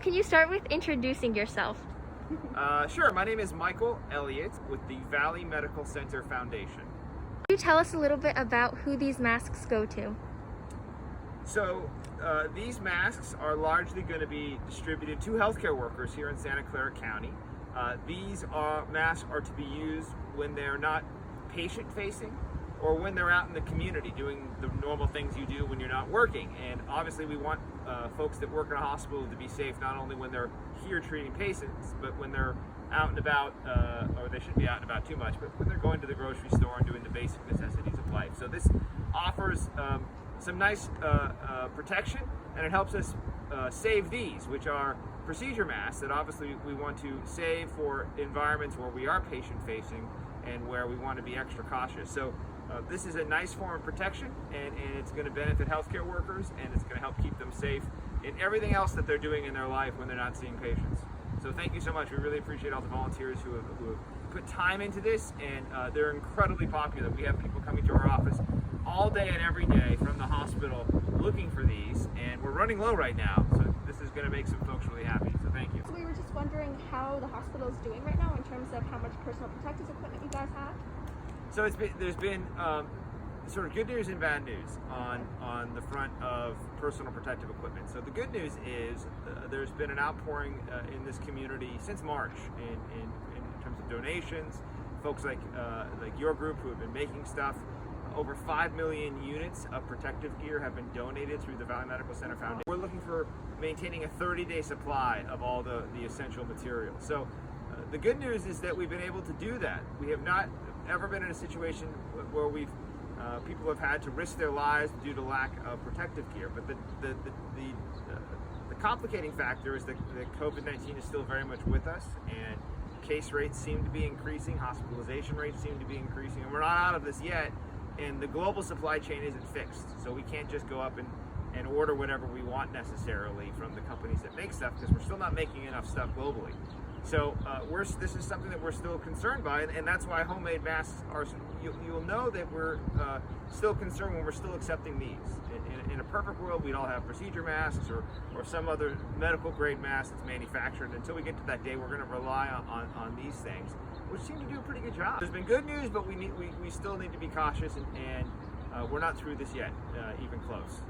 Can you start with introducing yourself? Sure. My name is Michael Elliott with the Valley Medical Center Foundation. Can you tell us a little bit about who these masks go to? So these masks are largely going to be distributed to healthcare workers here in Santa Clara County. These masks are to be used when they're not patient-facing or when they're out in the community doing the normal things you do when you're not working. And obviously we want folks that work in a hospital to be safe not only when they're here treating patients, but when they're out and about, or they shouldn't be out and about too much, but when they're going to the grocery store and doing the basic necessities of life. So this offers some nice protection, and it helps us save these, which are procedure masks that obviously we want to save for environments where we are patient-facing and where we want to be extra cautious. So this is a nice form of protection, and it's going to benefit healthcare workers, and it's going to help keep them safe in everything else that they're doing in their life when they're not seeing patients. So thank you so much. We really appreciate all the volunteers who have put time into this, and they're incredibly popular. We have people coming to our office all day and every day from the hospital looking for these, and we're running low right now, so this is going to make some folks really happy. So thank you. So we were just wondering how the hospital is doing right now in terms of how much personal protective equipment you guys have. So there's been sort of good news and bad news on the front of personal protective equipment. So the good news is there's been an outpouring in this community since March in terms of donations. Folks like your group who have been making stuff. Over 5 million units of protective gear have been donated through the Valley Medical Center Foundation. We're looking for maintaining a 30-day supply of all the essential materials. So the good news is that we've been able to do that. We have not ever been in a situation where people have had to risk their lives due to lack of protective gear. But the complicating factor is that COVID-19 is still very much with us, and case rates seem to be increasing, hospitalization rates seem to be increasing, and we're not out of this yet. And the global supply chain isn't fixed, so we can't just go up and order whatever we want necessarily from the companies that make stuff, because we're still not making enough stuff globally. So this is something that we're still concerned by, and that's why homemade masks are. You'll know that we're still concerned when we're still accepting these. In a perfect world, we'd all have procedure masks or some other medical grade mask that's manufactured. Until we get to that day, we're going to rely on these things, which seem to do a pretty good job. There's been good news, but we still need to be cautious, and we're not through this yet, even close.